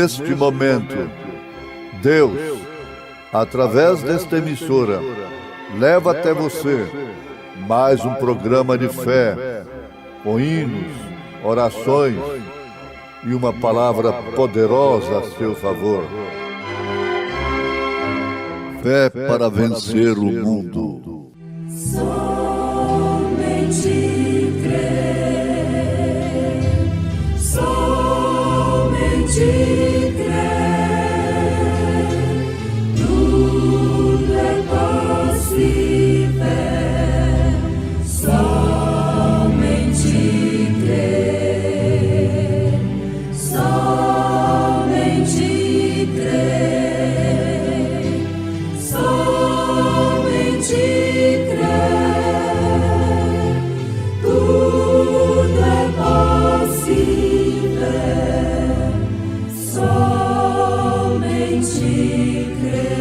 neste momento, Deus, através desta emissora, leva até você mais um programa de fé, com hinos, orações e uma palavra poderosa a seu favor. Fé para vencer o mundo. Somente crer, somente crer, tudo é possível, somente crer, somente crer, somente crer, tudo é possível, somente crer.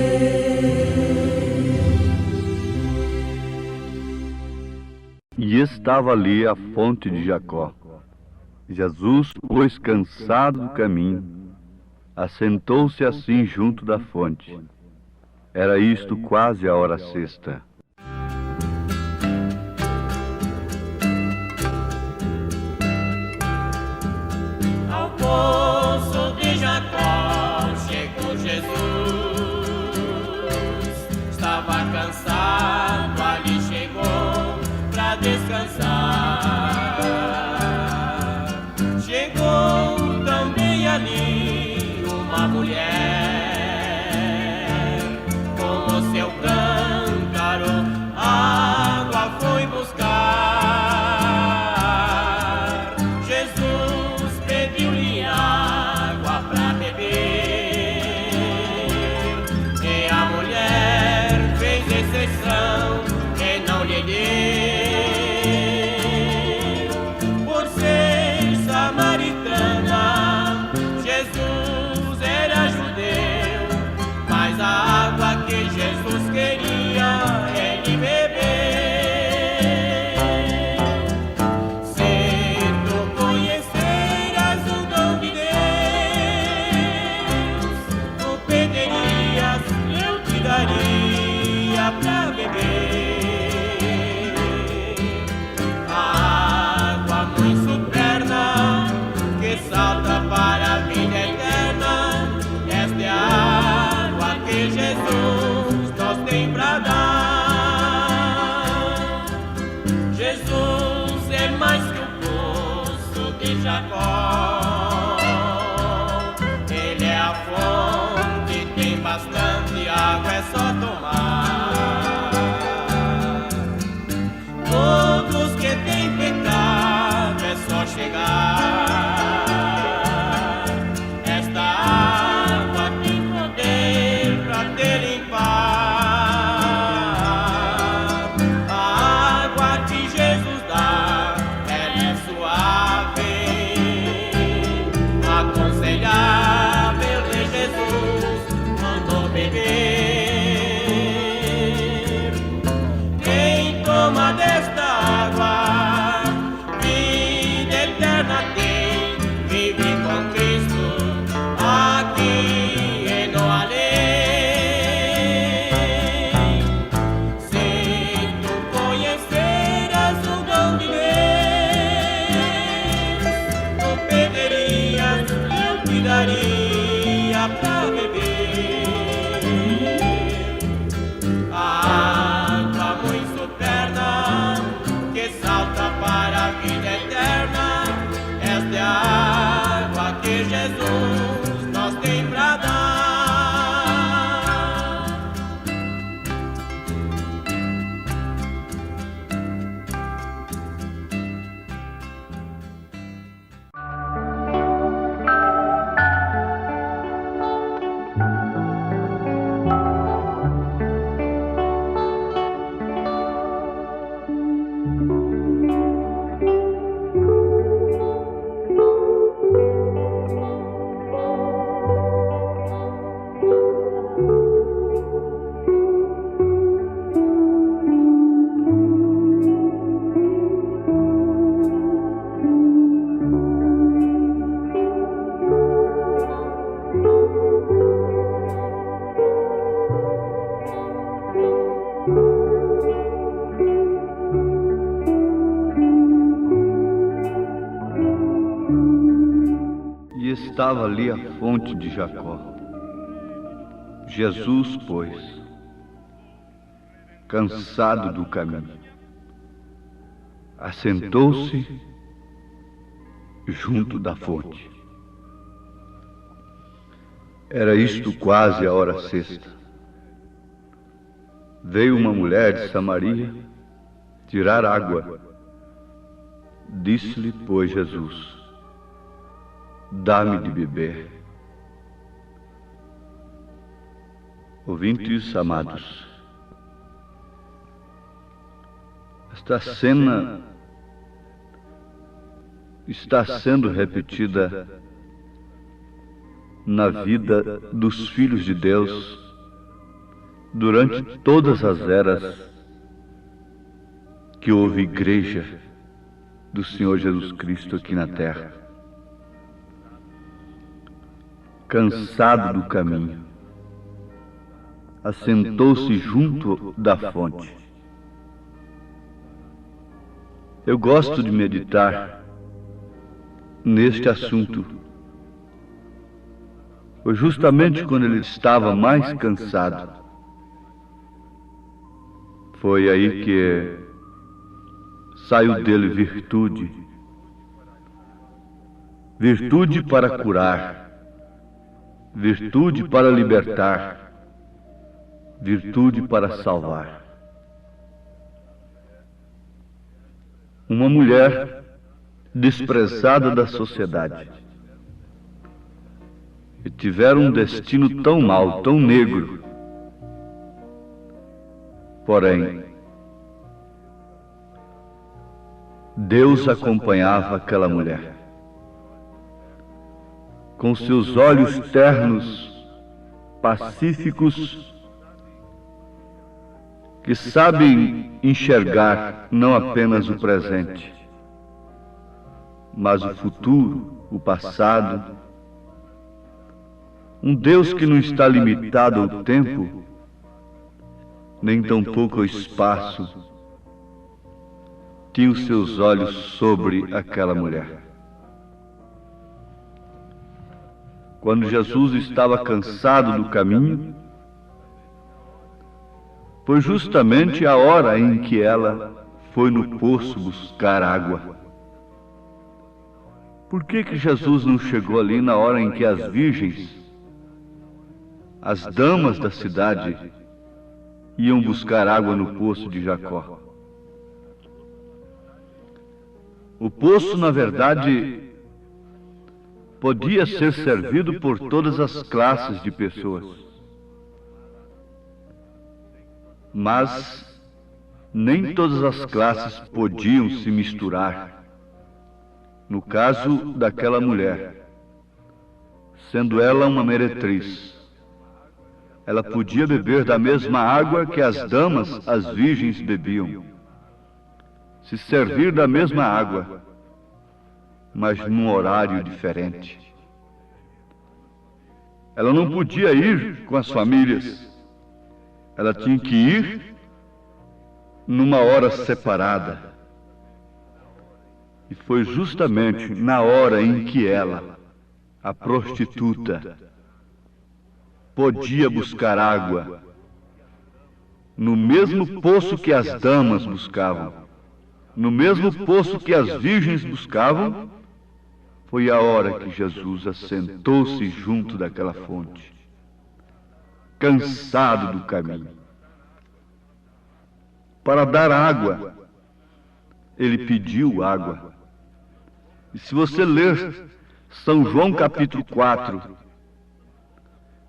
E estava ali a fonte de Jacó. Jesus, pois cansado do caminho, assentou-se assim junto da fonte. Era isto quase a hora sexta. Ao poço de Jacó chegou Jesus. Estava cansado, ali chegou pra descansar. Chegou também ali uma mulher, com o seu cântaro água foi buscar. Jesus pediu-lhe água pra beber, e a mulher fez exceção e não lhe deu. Por ser samaritana, Jesus era judeu, mas a água que Jesus queria ele beber. Se tu conheceras o dom de Deus, tu pedirias, eu te daria pra beber. A água muito superna que salta para a vida eterna, esta é a água que Jesus nos tem pra dar. Jesus é mais que o poço de Jacó, ele é a fonte, tem bastante água, é só tomar. Todos que têm pecado é só chegar. Esta água tem poder pra te limpar. A água que Jesus dá, ela é suave, estava ali a fonte de Jacó. Jesus, pois, cansado do caminho, assentou-se junto da fonte. Era isto quase a hora sexta. Veio uma mulher de Samaria tirar água. Disse-lhe, pois, Jesus: dá-me de beber. Ouvintes amados, esta cena está sendo repetida na vida dos filhos de Deus durante todas as eras que houve igreja do Senhor Jesus Cristo aqui na terra. Cansado do caminho, assentou-se junto da fonte. Eu gosto de meditar neste assunto, pois justamente quando ele estava mais cansado, foi aí que saiu dele virtude. Virtude para curar, virtude para libertar, virtude para salvar. Uma mulher desprezada da sociedade, e tiveram um destino tão mau, tão negro. Porém, Deus acompanhava aquela mulher. Com seus olhos ternos, pacíficos, que sabem enxergar não apenas o presente, mas o futuro, o passado. Um Deus que não está limitado ao tempo, nem tampouco ao espaço, tinha os seus olhos sobre aquela mulher. Quando Jesus estava cansado do caminho, foi justamente a hora em que ela foi no poço buscar água. Por que Jesus não chegou ali na hora em que as virgens, as damas da cidade, iam buscar água no poço de Jacó? O poço, na verdade, podia ser servido por todas as classes de pessoas, mas nem todas as classes podiam se misturar. No caso daquela mulher, sendo ela uma meretriz, ela podia beber da mesma água que as damas, as virgens, bebiam, se servir da mesma água, mas num horário diferente. Ela não podia ir com as famílias, ela tinha que ir numa hora separada. E foi justamente na hora em que ela, a prostituta, podia buscar água no mesmo poço que as damas buscavam, no mesmo poço que as virgens buscavam, foi a hora que Jesus assentou-se junto daquela fonte, cansado do caminho. Para dar água, ele pediu água. E se você ler São João capítulo 4,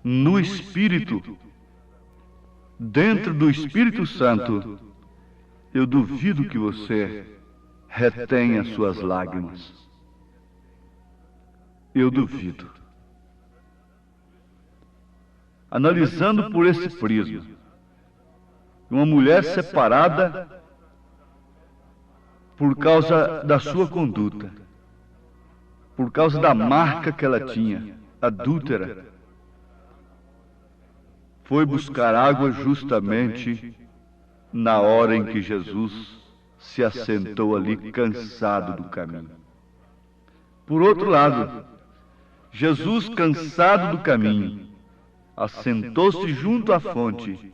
no Espírito, dentro do Espírito Santo, eu duvido que você retenha suas lágrimas. Eu duvido. Analisando por esse prisma, uma mulher separada por causa da sua conduta, por causa da marca que ela tinha, adúltera, foi buscar água justamente na hora em que Jesus se assentou ali cansado do caminho. Por outro lado, Jesus, cansado do caminho, assentou-se junto à fonte,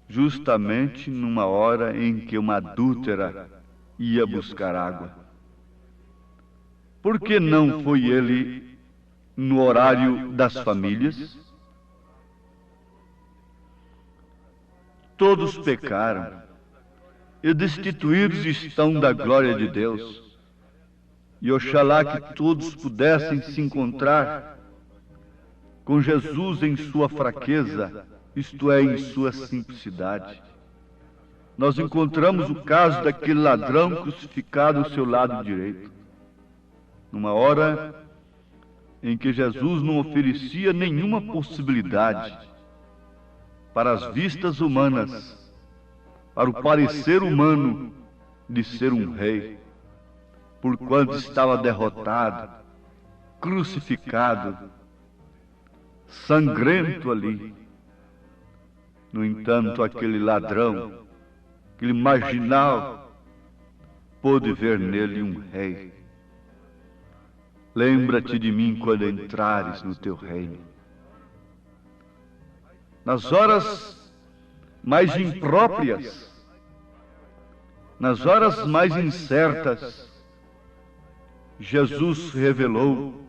justamente numa hora em que uma adúltera ia buscar água. Por que não foi ele no horário das famílias? Todos pecaram e destituídos estão da glória de Deus. E oxalá que todos pudessem se encontrar com Jesus em sua fraqueza, isto é, em sua simplicidade. Nós encontramos o caso daquele ladrão crucificado ao seu lado direito, numa hora em que Jesus não oferecia nenhuma possibilidade para as vistas humanas, para o parecer humano de ser um rei, porquanto estava derrotado, crucificado, sangrento ali. No entanto, aquele ladrão, aquele marginal, pôde ver nele um rei. Lembra-te de mim quando entrares no teu reino. Nas horas mais impróprias, nas horas mais incertas, Jesus revelou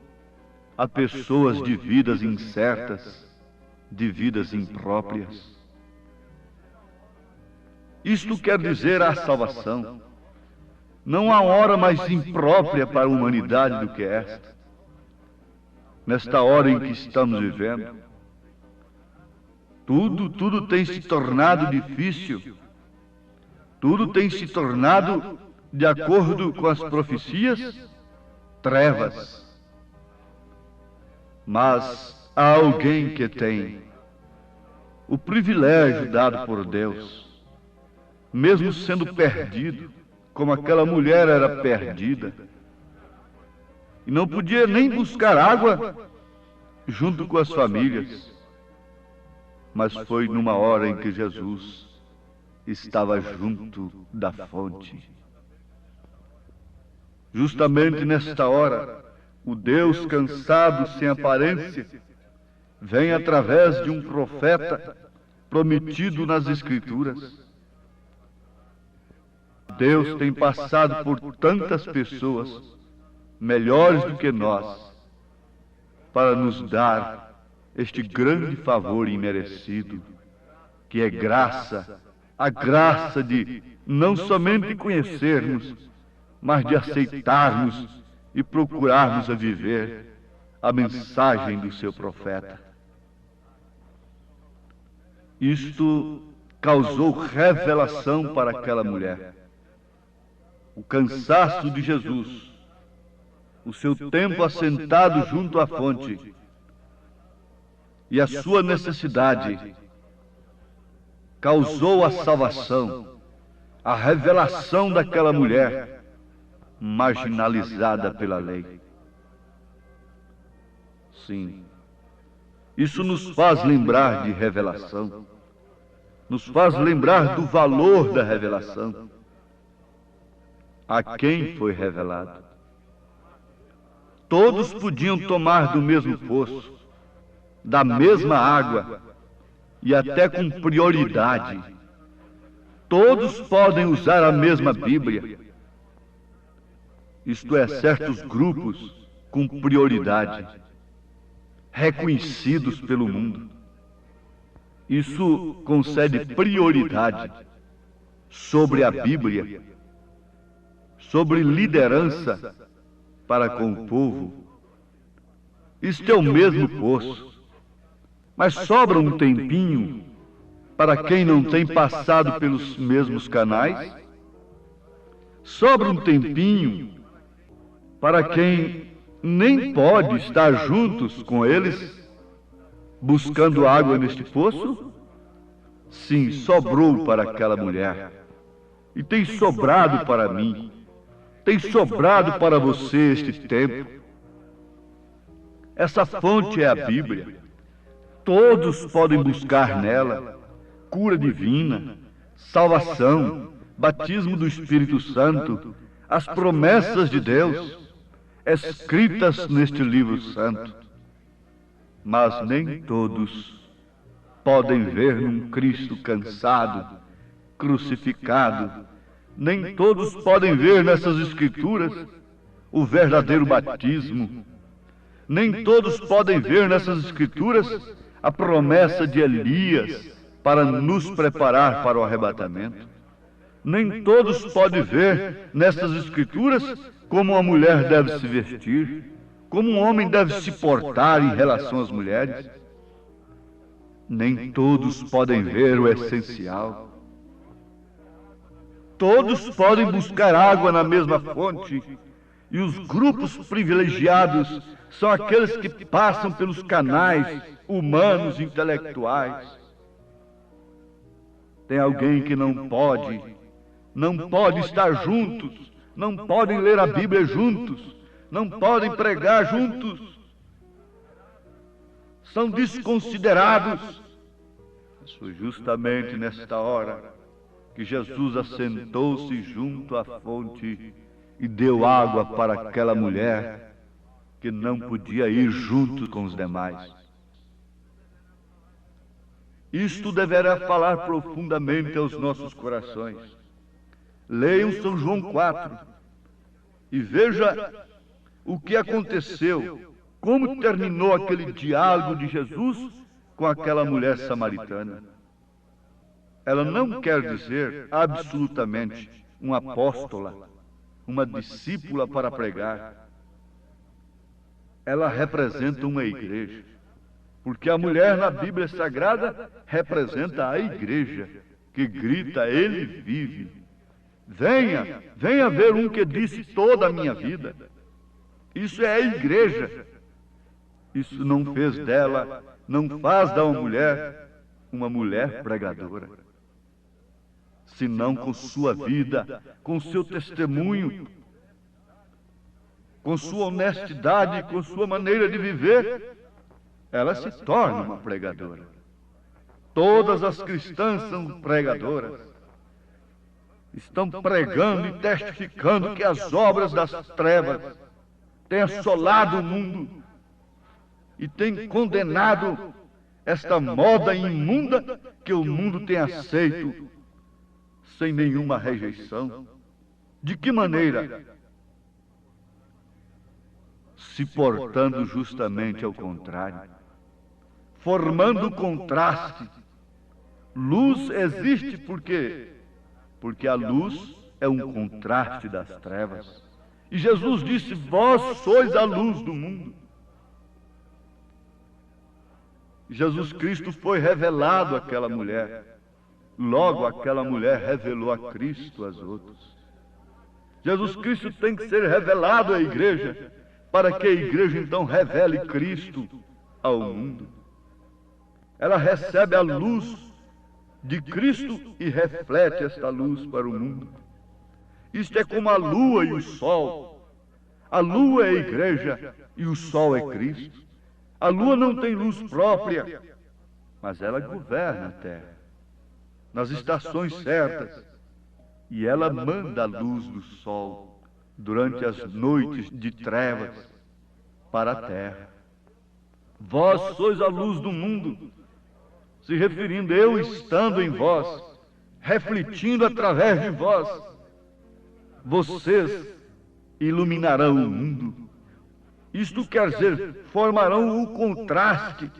a pessoas de vidas incertas, de vidas impróprias. Isto quer dizer a salvação. Não há hora mais imprópria para a humanidade do que esta. Nesta hora em que estamos vivendo, tudo tem se tornado difícil. Tudo tem se tornado, de acordo com as profecias, trevas. Mas há alguém que tem o privilégio dado por Deus, mesmo sendo perdido, como aquela mulher era perdida, e não podia nem buscar água junto com as famílias, mas foi numa hora em que Jesus estava junto da fonte. Justamente nesta hora, o Deus cansado, sem aparência, vem através de um profeta prometido nas Escrituras. Deus tem passado por tantas pessoas melhores do que nós para nos dar este grande favor imerecido, que é graça, a graça de não somente conhecermos, mas de aceitarmos e procurarmos a viver a mensagem do seu profeta. Isto causou revelação para aquela mulher. O cansaço de Jesus, o seu tempo assentado junto à fonte e a sua necessidade causou a salvação, a revelação daquela mulher marginalizada pela lei. Sim, isso nos faz lembrar de revelação, nos faz lembrar do valor da revelação. A quem foi revelado? Todos podiam tomar do mesmo poço, da mesma água, e até com prioridade. Todos podem usar a mesma Bíblia. Isto é, certos grupos com prioridade, reconhecidos pelo mundo. Isso concede prioridade sobre a Bíblia, sobre liderança para com o povo. Isto é o mesmo poço, mas sobra um tempinho para quem não tem passado pelos mesmos canais? Sobra um tempinho para quem nem pode estar juntos com eles, buscando água neste poço? Sim, sobrou para aquela mulher. E tem sobrado para mim. Tem sobrado para você este tempo. Essa fonte é a Bíblia. Todos podem buscar nela cura divina, salvação, batismo do Espírito Santo, as promessas de Deus. escritas neste livro santo, mas nem todos podem ver num Cristo cansado, crucificado. Nem todos podem ver nessas escrituras o verdadeiro batismo. Nem todos podem ver nessas escrituras a promessa de Elias para nos preparar para o arrebatamento. Nem todos podem ver nessas escrituras como uma mulher deve se vestir, como um homem deve se portar em relação às mulheres. Nem todos podem ver o essencial. Todos podem buscar água na mesma fonte, e os grupos privilegiados são aqueles que passam pelos canais humanos intelectuais. Tem alguém que não pode estar juntos, não podem ler a Bíblia juntos, não podem pregar juntos, são desconsiderados. Mas foi justamente nesta hora que Jesus assentou-se junto à fonte e deu água para aquela mulher que não podia ir junto com os demais. Isto deverá falar profundamente aos nossos corações. Leiam São João 4 e veja o que aconteceu, como terminou aquele diálogo de Jesus com aquela mulher samaritana. Ela não quer dizer absolutamente uma apóstola, uma discípula para pregar. Ela representa uma igreja, porque a mulher na Bíblia Sagrada representa a igreja, que grita: Ele vive. Venha, venha ver um que disse toda a minha vida. Isso é a igreja. Isso não fez dela, não faz da uma mulher pregadora, senão com sua vida, com seu testemunho, com sua honestidade, com sua maneira de viver, ela se torna uma pregadora. Todas as cristãs são pregadoras. Estão pregando e testificando que as obras das trevas têm assolado o mundo e têm condenado esta moda imunda que o mundo tem aceito sem nenhuma rejeição. De que maneira? Se portando justamente ao contrário, formando contraste. Luz existe porque a luz é um contraste das trevas. E Jesus disse: vós sois a luz do mundo. Jesus Cristo foi revelado àquela mulher. Logo, aquela mulher revelou a Cristo às outras. Jesus Cristo tem que ser revelado à igreja, para que a igreja então revele Cristo ao mundo. Ela recebe a luz de Cristo e reflete esta luz para o mundo. Isto é como a lua e o sol. A lua é a igreja e o sol é Cristo. A lua não tem luz própria, mas ela governa a terra nas estações certas, e ela manda a luz do sol durante as noites de trevas para a terra. Vós sois a luz do mundo, se referindo eu estando em vós, refletindo através de vós. Vocês iluminarão o mundo. Isto quer dizer, formarão o contraste.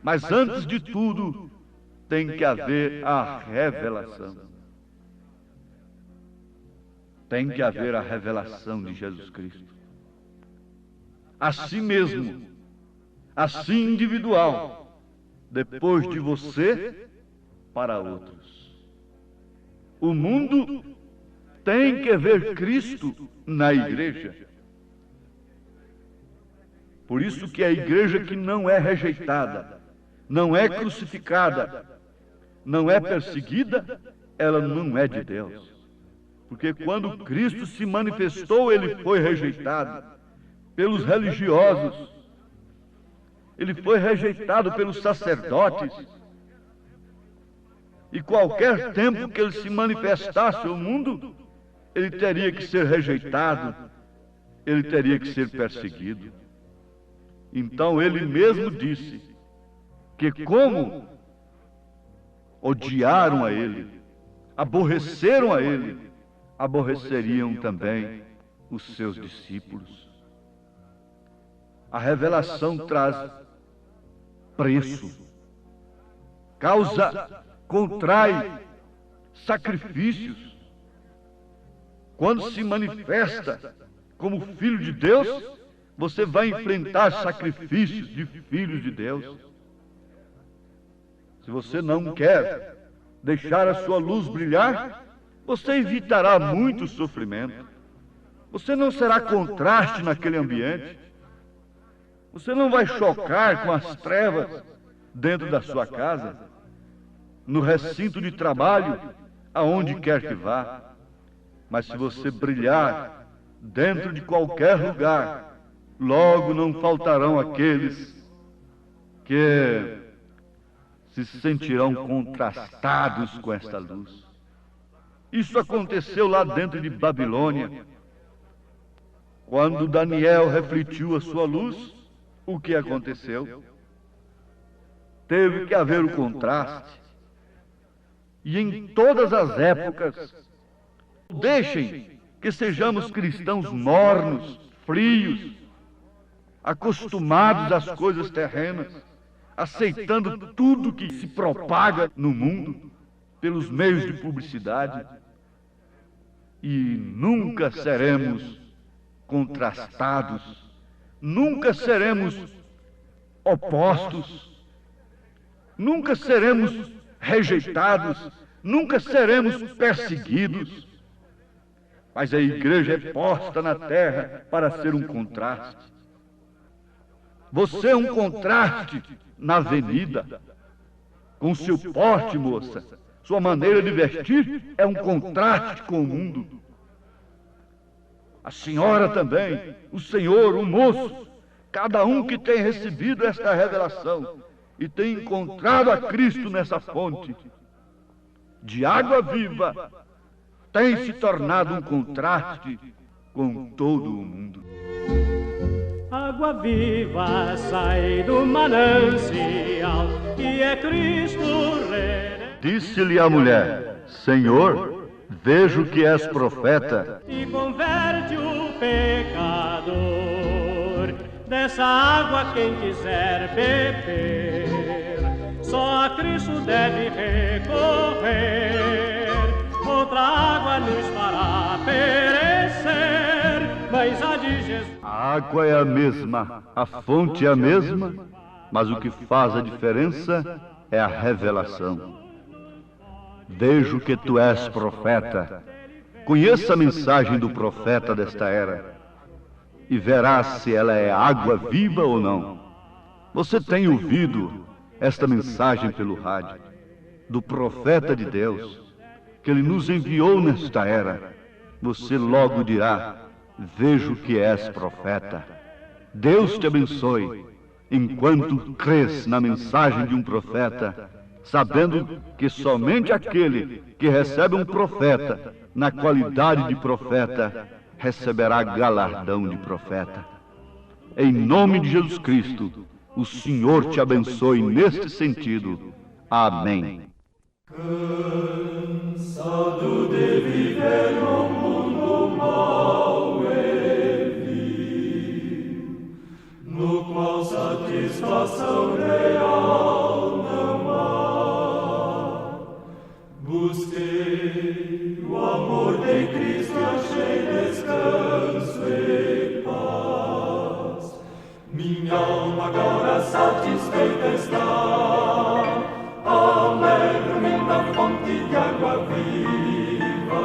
Mas antes de tudo, tem que haver a revelação. Tem que haver a revelação de Jesus Cristo. A si mesmo, assim individual, depois de você, para outros. O mundo tem que ver Cristo na igreja. Por isso que a igreja que não é rejeitada, não é crucificada, não é perseguida, ela não é de Deus. Porque quando Cristo se manifestou, ele foi rejeitado pelos religiosos, ele foi rejeitado pelos sacerdotes. E qualquer tempo que ele se manifestasse ao mundo, ele teria que ser rejeitado ele teria que ser perseguido. Então ele mesmo disse que como odiaram a ele, aborreceram a ele, aborreceriam também os seus discípulos. A revelação traz preço, contrai sacrifícios. Quando se manifesta como filho de Deus, você vai enfrentar sacrifícios de filhos de Deus. Se você não quer deixar a sua luz brilhar, você evitará muito sofrimento. Você não será contraste naquele ambiente. Você não vai chocar com as trevas dentro da sua casa, no recinto de trabalho, aonde quer que vá. Mas se você brilhar dentro de qualquer lugar, logo não faltarão aqueles que se sentirão contrastados com esta luz. Isso aconteceu lá dentro de Babilônia. Quando Daniel refletiu a sua luz, o que aconteceu? Teve que haver o contraste. E em todas as épocas, deixem que sejamos cristãos mornos, frios, acostumados às coisas terrenas, aceitando tudo que se propaga no mundo pelos meios de publicidade, e nunca seremos contrastados, nunca seremos opostos, nunca seremos rejeitados, nunca seremos perseguidos. Mas a igreja é posta na terra para ser um contraste. Você é um contraste na avenida, com seu porte, moça. Sua maneira de vestir é um contraste com o mundo. A senhora também, o senhor, o moço, cada um que tem recebido esta revelação e tem encontrado a Cristo nessa fonte de água viva, tem se tornado um contraste com todo o mundo. Água viva sai do manancial, que é Cristo Rei. Disse-lhe a mulher: Senhor, vejo que és profeta. E converte o pecador dessa água quem quiser beber. Só a Cristo deve recorrer. Outra água nos fará perecer, mas a de Jesus. A água é a mesma, a fonte é a mesma, mas o que faz a diferença é a revelação. Vejo que tu és profeta. Conheça a mensagem do profeta desta era e verás se ela é água viva ou não. Você tem ouvido esta mensagem pelo rádio do profeta de Deus que ele nos enviou nesta era. Você logo dirá: vejo que és profeta. Deus te abençoe enquanto crês na mensagem de um profeta, sabendo que somente aquele que recebe um profeta na qualidade de profeta receberá galardão de profeta. Em nome de Jesus Cristo, o Senhor te abençoe neste sentido. Amém. Cansado de viver no mundo mau e vil, no qual satisfação real não há, busquei o amor de Cristo e achei descanso e paz. Minha alma agora satisfeita está, alegro-me na fonte de água viva,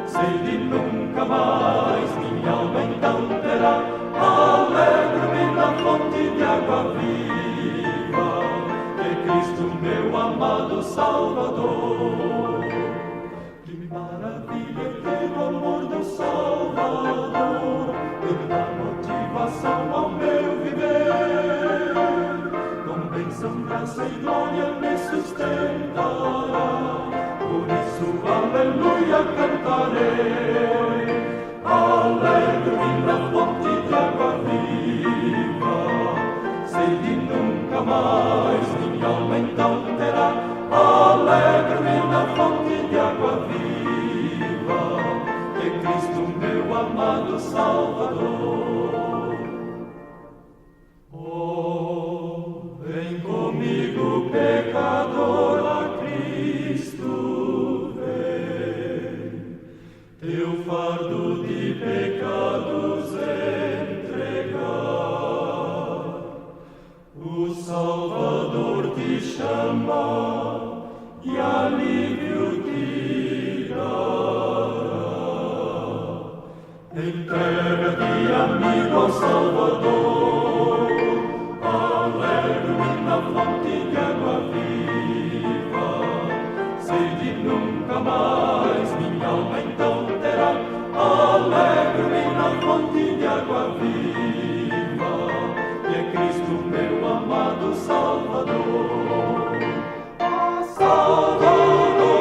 sei de nunca mais minha alma então terá. Alegro-me na fonte de água viva, de Cristo meu amado Salvador. Que maravilha ter o amor do Salvador, ele dá motivação ao meu viver, com bênção, graça e glória me sustentará. Por isso, aleluia, cantarei. Alegro-me na amado Salvador. Oh, vem comigo, pecador, a Cristo vem, teu fardo de pecados entregar. O Salvador te chama e alívio te dará. Entrega-te, amigo, ao Salvador, alegre-me na fonte de água viva. Sede nunca mais minha alma então terá, alegre-me na fonte de água viva, que é Cristo meu amado Salvador. Salvador,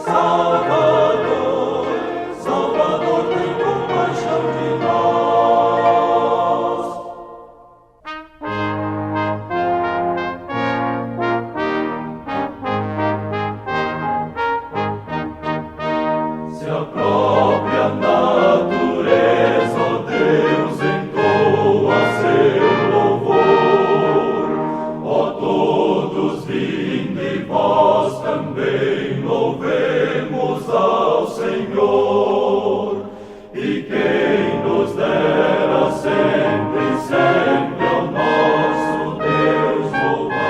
Salvador, Salvador, tem compaixão de nós. Se a própria natureza, ó Deus, entoa seu louvor, ó todos vinde, vós também louvemos ao Senhor, e quem nos dera sempre, sempre ao nosso Deus louvar.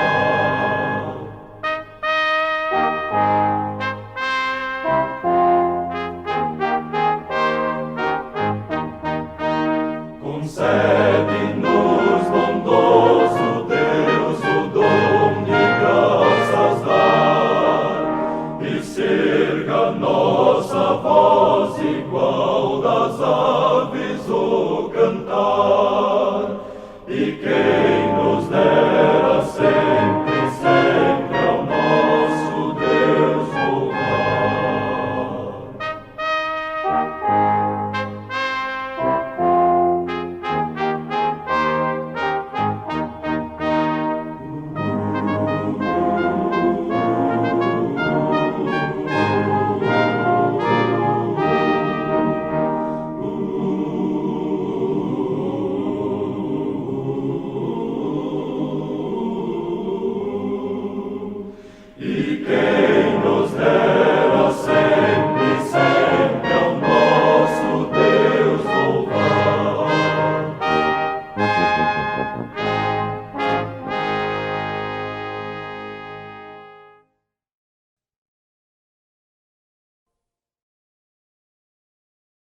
Concede-nos, bondoso Deus, o dom de graças dar, e cerca nós